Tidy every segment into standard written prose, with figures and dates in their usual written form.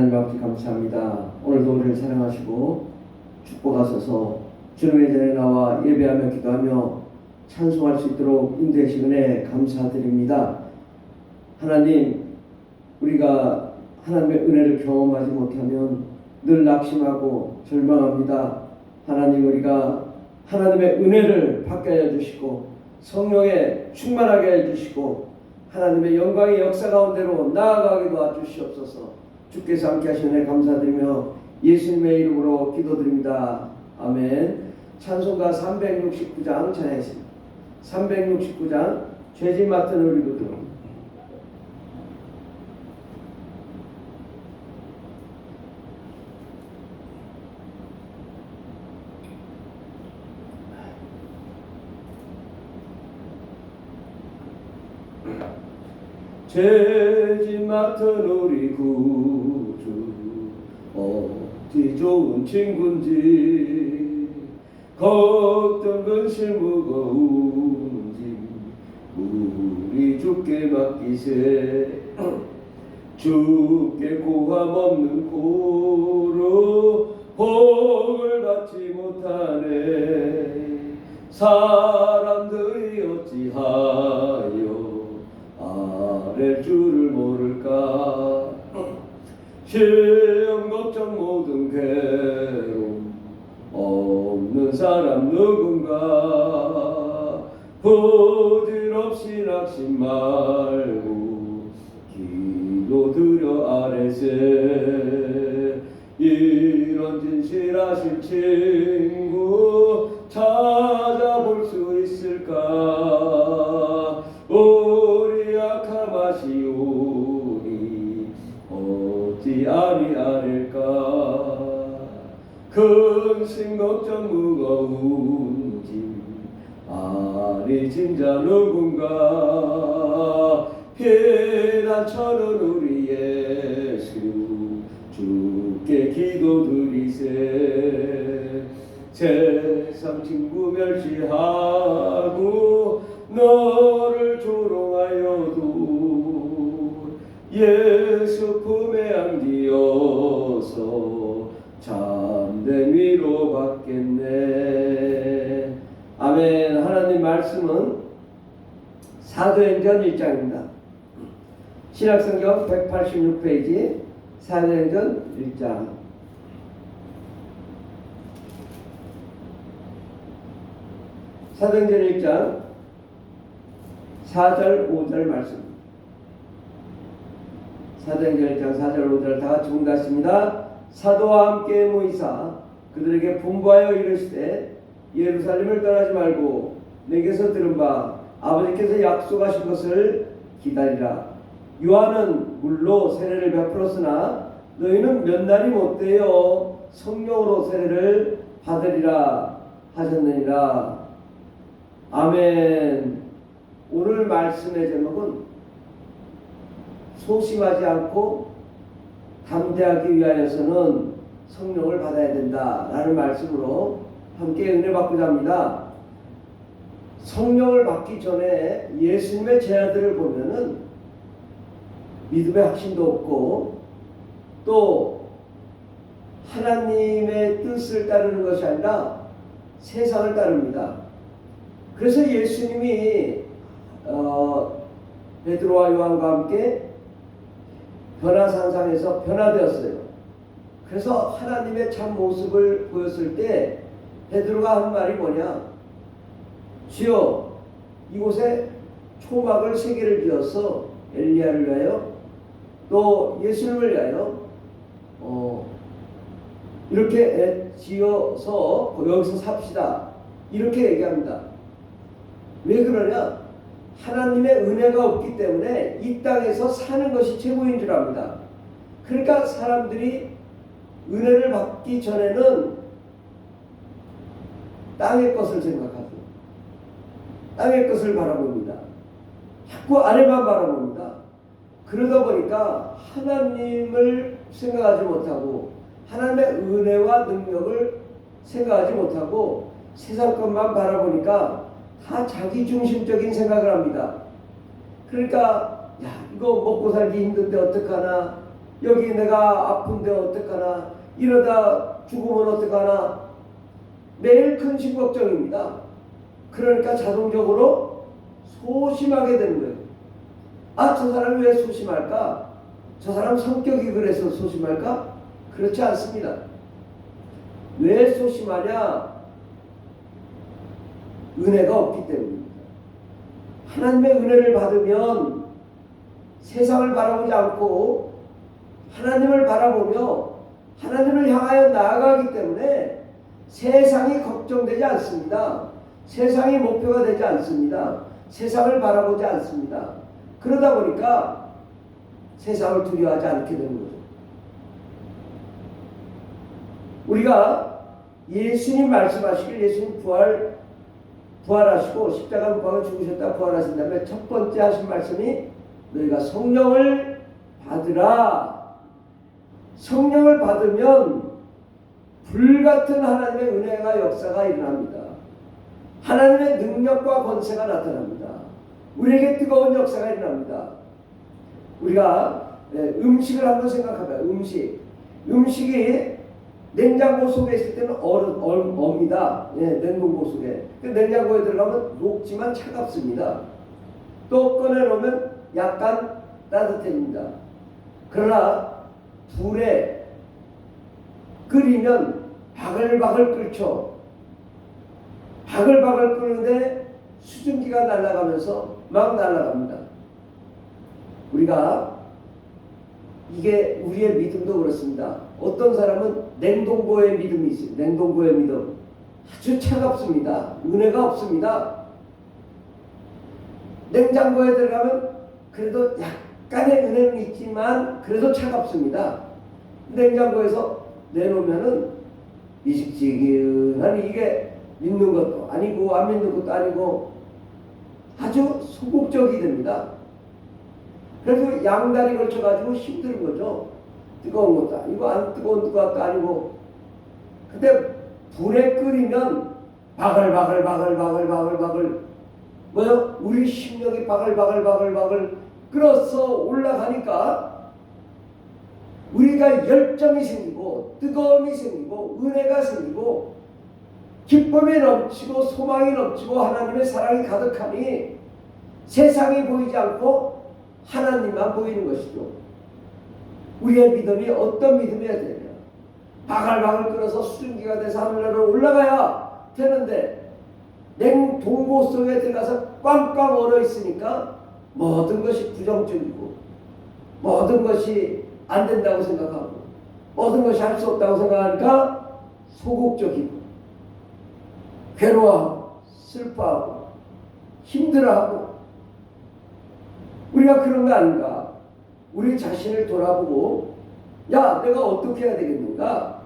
하나님 아버지 감사합니다. 오늘도 우리를 사랑하시고 축복하셔서 주님의 전에 나와 예배하며 기도하며 찬송할 수 있도록 인도하신 은혜 감사드립니다. 하나님, 우리가 하나님의 은혜를 경험하지 못하면 늘 낙심하고 절망합니다. 하나님, 우리가 하나님의 은혜를 받게 해주시고 성령에 충만하게 해주시고 하나님의 영광의 역사 가운데로 나아가게 도와주시옵소서. 주께서 함께 하시는 애 감사드리며 예수님의 이름으로 기도드립니다. 아멘. 찬송가 369장 찬양했습니다. 369장 죄짐 맡은 우리 구주. 죄짐 맡은 우리 구주 어디 좋은 친구인지 걱정 근심 무거운 짐 우리 주께 맡기세. 주께 고함 없는 고로 복을 받지 못하네. 사람들이 어찌하여 아랠 줄을 모를까. 시험 걱정 모든 괴로움 없는 사람 누군가. 부질없이 낙심 말고 기도드려 아뢰세. 이런 진실하신 친구 찾아볼 수 있을까. 우리 약함 아시오니 어찌 아리아릴까. 근심 걱정 무거운 짐 아리 진자 누군가. 피난처는 우리 예수 주께 기도드리세. 세상 친구 멸시하고 너를 조롱하여도 예수 품에 안기어서 참된 위로 받겠네. 아멘. 하나님 말씀은 사도행전 1장입니다. 신약성경 186페이지 사도행전 1장. 사도행전 1장 4절 5절 말씀. 사도행전 1장 4절 5절 다 같이 읽겠습니다. 사도와 함께 모이사 그들에게 분부하여 이르시되 예루살렘을 떠나지 말고 내게서 들은 바 아버지께서 약속하신 것을 기다리라. 요한은 물로 세례를 베풀었으나 너희는 몇 날이 못되어 성령으로 세례를 받으리라 하셨느니라. 아멘. 오늘 말씀의 제목은 소심하지 않고 담대하기 위하여서는 성령을 받아야 된다라는 말씀으로 함께 은혜 받고자 합니다. 성령을 받기 전에 예수님의 제자들을 보면은 믿음의 확신도 없고 또 하나님의 뜻을 따르는 것이 아니라 세상을 따릅니다. 그래서 예수님이 베드로와 요한과 함께 변화산상에서 변화되었어요. 그래서 하나님의 참 모습을 보였을 때 베드로가 한 말이 뭐냐. 주여, 이곳에 초막을 3개를 지어서 엘리야를 위하여 또 예수님을 위하여 이렇게 지어서 여기서 삽시다. 이렇게 얘기합니다. 왜 그러냐? 하나님의 은혜가 없기 때문에 이 땅에서 사는 것이 최고인 줄 압니다. 그러니까 사람들이 은혜를 받기 전에는 땅의 것을 생각하죠. 땅의 것을 바라봅니다. 자꾸 아래만 바라봅니다. 그러다 보니까 하나님을 생각하지 못하고 하나님의 은혜와 능력을 생각하지 못하고 세상 것만 바라보니까 다 자기 중심적인 생각을 합니다. 그러니까 야, 이거 먹고 살기 힘든데 어떡하나, 여기 내가 아픈데 어떡하나, 이러다 죽으면 어떡하나, 매일 근심 걱정입니다. 그러니까 자동적으로 소심하게 되는 거예요. 아, 저 사람이 왜 소심할까? 저 사람 성격이 그래서 소심할까? 그렇지 않습니다. 왜 소심하냐? 은혜가 없기 때문입니다. 하나님의 은혜를 받으면 세상을 바라보지 않고 하나님을 바라보며 하나님을 향하여 나아가기 때문에 세상이 걱정되지 않습니다. 세상이 목표가 되지 않습니다. 세상을 바라보지 않습니다. 그러다 보니까 세상을 두려워하지 않게 되는 거죠. 우리가 예수님 말씀하시길, 예수님 부활하시고 십자가 못 박아 죽으셨다 부활하신 다음에 첫 번째 하신 말씀이 너희가 성령을 받으라. 성령을 받으면 불같은 하나님의 은혜가 역사가 일어납니다. 하나님의 능력과 권세가 나타납니다. 우리에게 뜨거운 역사가 일어납니다. 우리가 음식을 한번 생각해봐요. 음식이 냉장고 속에 있을 때는 얼입니다. 냉동고 속에. 냉장고에 들어가면 녹지만 차갑습니다. 또 꺼내놓으면 약간 따뜻해집니다. 그러나 불에 끓이면 바글바글 끓죠. 바글바글 끓는데 수증기가 날아가면서 막 날아갑니다. 우리가 이게 우리의 믿음도 그렇습니다. 어떤 사람은 냉동고의 믿음이 있어요. 냉동고의 믿음. 아주 차갑습니다. 은혜가 없습니다. 냉장고에 들어가면 그래도 약간의 은혜는 있지만 그래도 차갑습니다. 냉장고에서 내놓으면은 미식지근하니 이게 믿는 것도 아니고 안 믿는 것도 아니고 아주 소극적이 됩니다. 그래서 양다리 걸쳐가지고 힘든 거죠. 뜨거운 것도 아니고 안 뜨거운 것도 아니고. 근데 불에 끓이면 바글바글 뭐요? 우리 심령이 바글바글 끓어서 올라가니까 우리가 열정이 생기고 뜨거움이 생기고 은혜가 생기고 기쁨이 넘치고 소망이 넘치고 하나님의 사랑이 가득하니 세상이 보이지 않고 하나님만 보이는 것이죠. 우리의 믿음이 어떤 믿음이어야 되냐? 바글바글 끓어서 수증기가 돼서 하늘나라로 올라가야 되는데 냉동고 속에 들어가서 꽝꽝 얼어 있으니까 모든 것이 부정적이고 모든 것이 안 된다고 생각하고 모든 것이 할 수 없다고 생각하니까 소극적이고 괴로워하고 슬퍼하고 힘들어하고 우리가 그런 거 아닌가? 우리 자신을 돌아보고 야, 내가 어떻게 해야 되겠는가?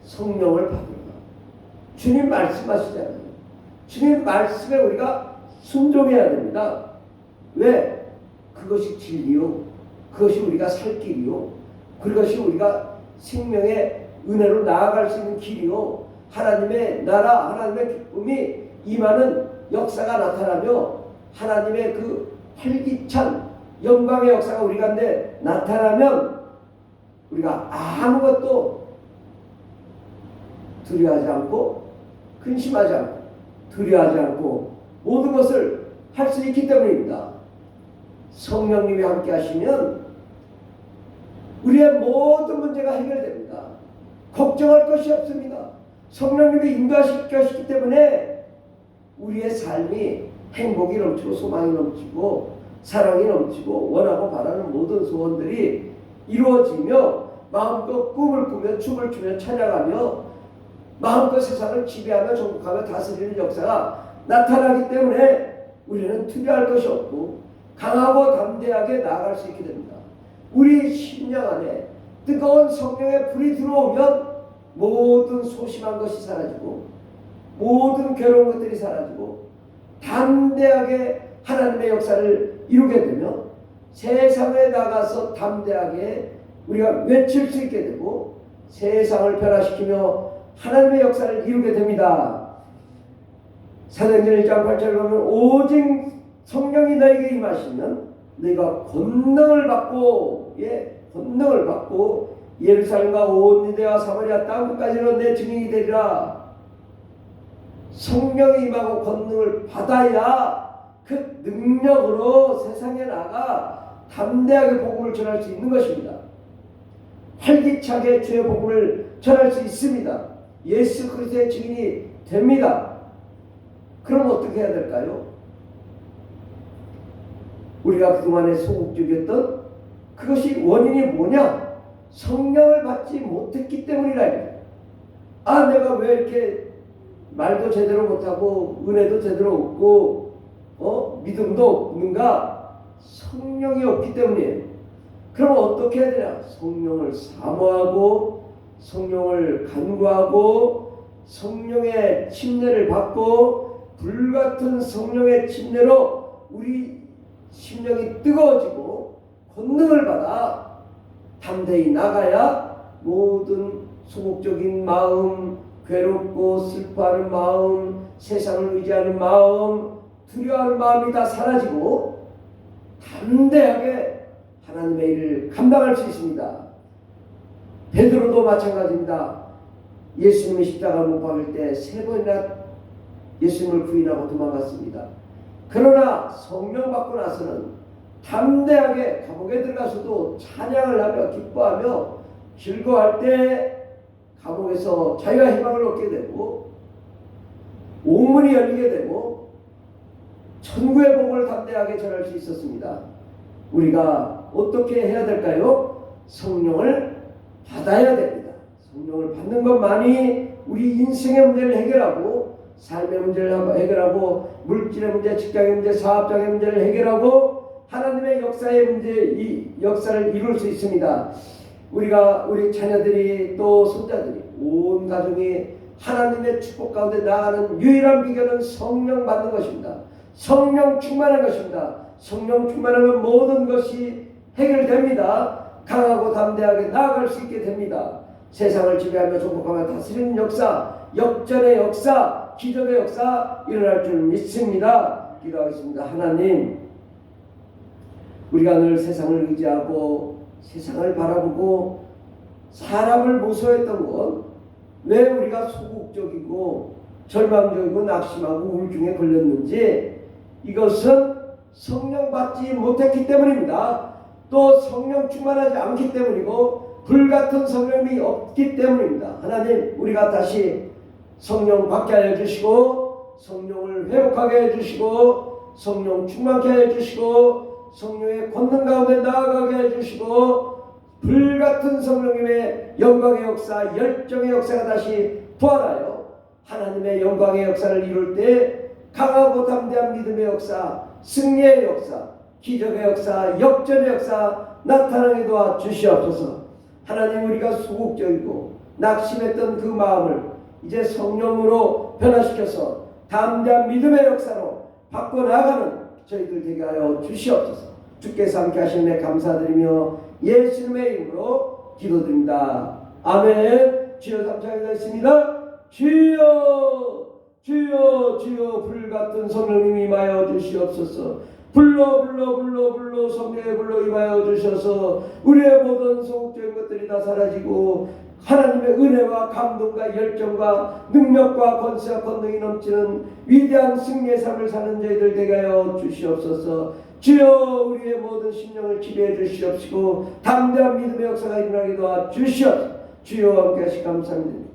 성령을 받으라. 주님 말씀하시잖아요. 주님 말씀에 우리가 순종해야 됩니다. 왜? 그것이 진리요. 그것이 우리가 살 길이요. 그것이 우리가 생명의 은혜로 나아갈 수 있는 길이요. 하나님의 나라, 하나님의 기쁨이 임하는 역사가 나타나며 하나님의 그 활기찬 영광의 역사가 우리 가운데 나타나면 우리가 아무것도 두려워하지 않고 근심하지 않고 두려워하지 않고 모든 것을 할 수 있기 때문입니다. 성령님이 함께 하시면 우리의 모든 문제가 해결됩니다. 걱정할 것이 없습니다. 성령님이 인도하시기 때문에 우리의 삶이 행복이 넘치고 소망이 넘치고 사랑이 넘치고 원하고 바라는 모든 소원들이 이루어지며 마음껏 꿈을 꾸며 춤을 추며 찬양하며 마음껏 세상을 지배하며 정복하며 다스리는 역사가 나타나기 때문에 우리는 두려워할 것이 없고 강하고 담대하게 나아갈 수 있게 됩니다. 우리 심령 안에 뜨거운 성령의 불이 들어오면 모든 소심한 것이 사라지고 모든 괴로운 것들이 사라지고 담대하게 하나님의 역사를 이루게 되며 세상에 나가서 담대하게 우리가 외칠 수 있게 되고 세상을 변화시키며 하나님의 역사를 이루게 됩니다. 사도행전 1장 8절에 보면 오직 성령이 너에게 임하시면 너희가 권능을 받고 권능을 받고 예루살렘과 온 유대와 사마리아 땅끝까지는 내 증인이 되리라. 성령이 임하고 권능을 받아야 그 능력으로 세상에 나가 담대하게 복음을 전할 수 있는 것입니다. 활기차게 주의 복음을 전할 수 있습니다. 예수 그리스도의 증인이 됩니다. 그럼 어떻게 해야 될까요? 우리가 그동안에 소극적이었던 그것이 원인이 뭐냐? 성령을 받지 못했기 때문이라. 내가 왜 이렇게 말도 제대로 못하고 은혜도 제대로 없고 믿음도 없는가? 성령이 없기 때문이에요. 그럼 어떻게 해야 되냐? 성령을 사모하고 성령을 간구하고 성령의 침례를 받고 불같은 성령의 침례로 우리 심령이 뜨거워지고 권능을 받아 담대히 나가야 모든 소극적인 마음, 괴롭고 슬퍼하는 마음, 세상을 의지하는 마음, 두려워하는 마음이 다 사라지고 담대하게 하나님의 일을 감당할 수 있습니다. 베드로도 마찬가지입니다. 예수님이 십자가를 못 박을 때 3번이나 예수님을 부인하고 도망갔습니다. 그러나 성령 받고 나서는 담대하게 감옥에 들어가서도 찬양을 하며 기뻐하며 즐거워할 때 감옥에서 자유와 희망을 얻게 되고 옥문이 열리게 되고 천국의 복을 담대하게 전할 수 있었습니다. 우리가 어떻게 해야 될까요? 성령을 받아야 됩니다. 성령을 받는 것만이 우리 인생의 문제를 해결하고 삶의 문제를 해결하고 물질의 문제, 직장의 문제, 사업장의 문제를 해결하고 하나님의 역사의 문제, 이 역사를 이룰 수 있습니다. 우리 자녀들이 또 손자들이 온 가정이 하나님의 축복 가운데 나아가는 유일한 비결은 성령 받는 것입니다. 성령 충만한 것입니다. 성령 충만하면 모든 것이 해결됩니다. 강하고 담대하게 나아갈 수 있게 됩니다. 세상을 지배하며 정복하며 다스리는 역사, 역전의 역사, 기적의 역사 일어날 줄 믿습니다. 기도하겠습니다. 하나님, 우리가 늘 세상을 의지하고 세상을 바라보고 사람을 무서워했던 것, 왜 우리가 소극적이고 절망적이고 낙심하고 우울증에 걸렸는지, 이것은 성령 받지 못했기 때문입니다. 또 성령 충만하지 않기 때문이고 불같은 성령이 없기 때문입니다. 하나님, 우리가 다시 성령 받게 하여 주시고 성령을 회복하게 해주시고 성령 충만케 해주시고 성령의 권능 가운데 나아가게 해주시고 불같은 성령님의 영광의 역사, 열정의 역사가 다시 부활하여 하나님의 영광의 역사를 이룰 때 강하고 담대한 믿음의 역사, 승리의 역사, 기적의 역사, 역전의 역사 나타나게 도와 주시옵소서. 하나님, 우리가 소극적이고 낙심했던 그 마음을 이제 성령으로 변화시켜서 담대한 믿음의 역사로 바꿔나가는 저희들 되게 하여 주시옵소서. 주께서 함께 하시는 감사드리며 예수님의 이름으로 기도드립니다. 아멘. 주여 감사드리겠습니다. 주여, 주여, 주여, 불같은 성령님 임하여 주시옵소서. 불러 성령의 불러 임하여 주셔서 우리의 모든 소극적인 것들이 다 사라지고 하나님의 은혜와 감동과 열정과 능력과 권세와 권능이 넘치는 위대한 승리의 삶을 사는 저희들 되게 하여 주시옵소서. 주여, 우리의 모든 심령을 지배해 주시옵시고 담대한 믿음의 역사가 일어나게 도와 주시옵소서. 주여, 함께 하시 감사합니다.